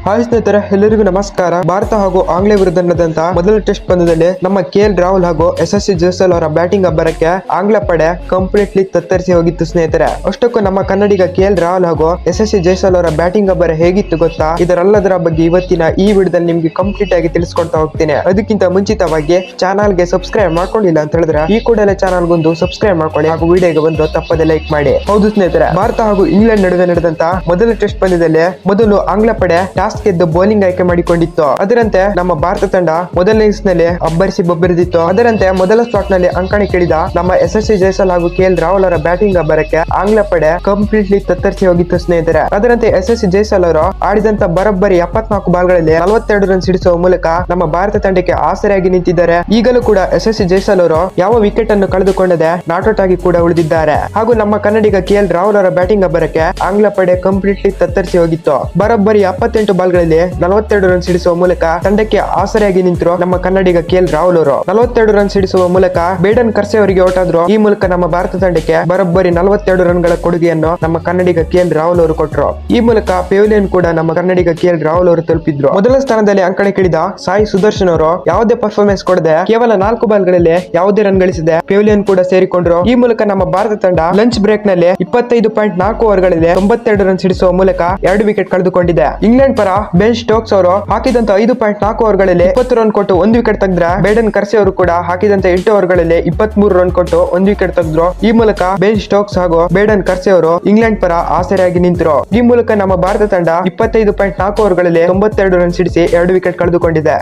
Hi ಸ್ನೇಹಿತರೆ, ಎಲ್ಲರಿಗೂ ನಮಸ್ಕಾರ. ಭಾರತ ಹಾಗೂ ಆಂಗ್ಲ ವಿರುದ್ಧ ನಡೆದಂತಹ ಮೊದಲ ಟೆಸ್ಟ್ ಪಂದ್ಯದಲ್ಲಿ ನಮ್ಮ KL ರಾಹುಲ್ ಹಾಗೂ SSC ಜೈಸ್ವಾಲ್ ಅವರ ಬ್ಯಾಟಿಂಗ್ ಅಬ್ಬರಕ್ಕೆ ಆಂಗ್ಲ ಪಡೆ ಕಂಪ್ಲೀಟ್ಲಿ ತತ್ತರಿಸಿ ಹೋಗಿತ್ತು ಸ್ನೇಹಿತರೆ. ಅಷ್ಟಕ್ಕೂ ನಮ್ಮ ಕನ್ನಡಿಗ KL ರಾಹುಲ್ ಹಾಗೂ SSC ಜೈಸ್ವಾಲ್ ಅವರ ಬ್ಯಾಟಿಂಗ್ ಅಬ್ಬರ ಹೇಗಿತ್ತು ಗೊತ್ತಾ? ಇದರೆಲ್ಲದರ ಬಗ್ಗೆ ಇವತ್ತಿನ ಈ ವಿಡಿಯೋದಲ್ಲಿ ನಿಮ್ಗೆ ಕಂಪ್ಲೀಟ್ ಆಗಿ ತಿಳಿಸ್ಕೊಡ್ತಾ ಹೋಗ್ತೀನಿ. ಅದಕ್ಕಿಂತ ಮುಂಚಿತವಾಗಿ ಚಾನಲ್ ಗೆ ಸಬ್ಸ್ಕ್ರೈಬ್ ಮಾಡ್ಕೊಂಡಿಲ್ಲ ಅಂತ ಹೇಳಿದ್ರೆ ಈ ಕೂಡಲೇ ಚಾನಲ್ ಗೊಂದು ಸಬ್ಸ್ಕ್ರೈಬ್ ಮಾಡ್ಕೊಳ್ಳಿ ಹಾಗೂ ವಿಡಿಯೋಗೆ ಬಂದು ತಪ್ಪದೆ ಲೈಕ್ ಮಾಡಿ. ಹೌದು ಸ್ನೇಹಿತರೆ, ಭಾರತ ಹಾಗೂ ಇಂಗ್ಲೆಂಡ್ ನಡುವೆ ನಡೆದಂತ ಮೊದಲ ಟೆಸ್ಟ್ ಪಂದ್ಯದಲ್ಲಿ ಮೊದಲು ಆಂಗ್ಲ ಪಡೆ ಟಾಸ್ ಗೆದ್ದು ಬೌಲಿಂಗ್ ಆಯ್ಕೆ ಮಾಡಿಕೊಂಡಿತ್ತು. ಅದರಂತೆ ನಮ್ಮ ಭಾರತ ತಂಡ ಮೊದಲ ಇನ್ನಿಂಗ್ಸ್ ನಲ್ಲಿ ಅಬ್ಬರಿಸಿ ಬೊಬ್ಬರಿದಿತ್ತು. ಅದರಂತೆ ಮೊದಲ ಸ್ಲಾಟ್ ನಲ್ಲಿ ಅಂಕಣೆ ಕೇಳಿದ ನಮ್ಮ SSC ಜೈಸ್ವಾಲ್ ಹಾಗೂ KL ರಾಹುಲ್ ಅವರ ಬ್ಯಾಟಿಂಗ್ ಅಬ್ಬರಕ್ಕೆ ಆಂಗ್ಲ ಪಡೆ ಕಂಪ್ಲೀಟ್ಲಿ ತತ್ತರಿಸಿ ಹೋಗಿತ್ತು ಸ್ನೇಹಿತರೆ. ಅದರಂತೆ SSC ಜೈಸ್ವಾಲ್ ಅವರು ಆಡಿದಂತ ಬರೋಬ್ಬರಿ 74 ಬಾಲ್ಗಳಲ್ಲಿ 42 ರನ್ ಸಿಡಿಸುವ ಮೂಲಕ ನಮ್ಮ ಭಾರತ ತಂಡಕ್ಕೆ ಆಸರೆಯಾಗಿ ನಿಂತಿದ್ದಾರೆ. ಈಗಲೂ ಕೂಡ SSC ಜೈಸ್ವಾಲ್ ಅವರು ಯಾವ ವಿಕೆಟ್ ಅನ್ನು ಕಳೆದುಕೊಂಡದೆ ನಾಟ್ಔಟ್ ಆಗಿ ಕೂಡ ಉಳಿದಿದ್ದಾರೆ. ಹಾಗೂ ನಮ್ಮ ಕನ್ನಡಿಗ KL ರಾಹುಲ್ ಅವರ ಬ್ಯಾಟಿಂಗ್ ಅಬ್ಬರಕ್ಕೆ ಆಂಗ್ಲ ಪಡೆ ಕಂಪ್ಲೀಟ್ಲಿ ತತ್ತರಿಸಿ ಹೋಗಿತ್ತು. ಬರೋಬ್ಬರಿ 78 ಬಾಲ್ಗಳಲ್ಲಿ 42 ರನ್ ಸಿಡಿಸುವ ಮೂಲಕ ತಂಡಕ್ಕೆ ಆಸರೆಯಾಗಿ ನಿಂತರು ನಮ್ಮ ಕನ್ನಡಿಗ KL ರಾಹುಲ್ ಅವರು. 42 ರನ್ ಸಿಡಿಸುವ ಮೂಲಕ ಬೇಡನ್ ಕರ್ಸೆ ಅವರಿಗೆ ಔಟ್ ಆದ್ರು. ಈ ಮೂಲಕ ನಮ್ಮ ಭಾರತ ತಂಡಕ್ಕೆ ಬರೋಬ್ಬರಿ 42 ರನ್ ಗಳ ಕೊಡುಗೆಯನ್ನು ನಮ್ಮ ಕನ್ನಡಿಗ KL ರಾಹುಲ್ ಅವರು ಕೊಟ್ಟರು. ಈ ಮೂಲಕ ಪೆವಿಲಿಯನ್ ಕೂಡ ನಮ್ಮ ಕನ್ನಡಿಗ KL ರಾಹುಲ್ ಅವರು ತಲುಪಿದ್ರು. ಮೊದಲ ಸ್ಥಾನದಲ್ಲಿ ಅಂಕಣೆ ಕಿಳಿದ ಸಾಯಿ ಸುದರ್ಶನ್ ಅವರು ಯಾವುದೇ ಪರ್ಫಾರ್ಮೆನ್ಸ್ ಕೊಡದೆ ಕೇವಲ 4 ಬಾಲ್ಗಳಲ್ಲಿ ಯಾವುದೇ ರನ್ ಗಳಿಸಿದೆ ಪೆವಿಲಿಯನ್ ಕೂಡ ಸೇರಿಕೊಂಡ್ರು. ಈ ಮೂಲಕ ನಮ್ಮ ಭಾರತ ತಂಡ ಲಂಚ್ ಬ್ರೇಕ್ ನಲ್ಲಿ 25.4 ಓವರ್ಗಳಲ್ಲಿ 92 ರನ್ ಸಿಡಿಸುವ ಮೂಲಕ 2 ವಿಕೆಟ್ ಕಳೆದುಕೊಂಡಿದೆ. ಇಂಗ್ಲೆಂಡ್ ಪರ ಬೆನ್ ಸ್ಟೋಕ್ಸ್ ಅವರು ಹಾಕಿದಂತ 5.4 ಓವರ್ಗಳಲ್ಲಿ 20 ರನ್ ಕೊಟ್ಟು 1 ವಿಕೆಟ್ ತೆಗೆದ್ರೆ ಬೇಡನ್ ಕರ್ಸೆ ಅವರು ಕೂಡ ಹಾಕಿದಂತ 8 ಓವರ್ಗಳಲ್ಲಿ 23 ರನ್ ಕೊಟ್ಟು 1 ವಿಕೆಟ್ ತೆಗೆದ್ರು. ಈ ಮೂಲಕ ಬೆನ್ ಸ್ಟೋಕ್ಸ್ ಹಾಗೂ ಬೇಡನ್ ಕರ್ಸೆ ಅವರು ಇಂಗ್ಲೆಂಡ್ ಪರ ಆಸರೆಯಾಗಿ ನಿಂತರು. ಈ ಮೂಲಕ ನಮ್ಮ ಭಾರತ ತಂಡ 25.4 ಓವರ್ಗಳಲ್ಲಿ 92 ರನ್ ಸಿಡಿಸಿ 2 ವಿಕೆಟ್ ಕಳೆದುಕೊಂಡಿದೆ.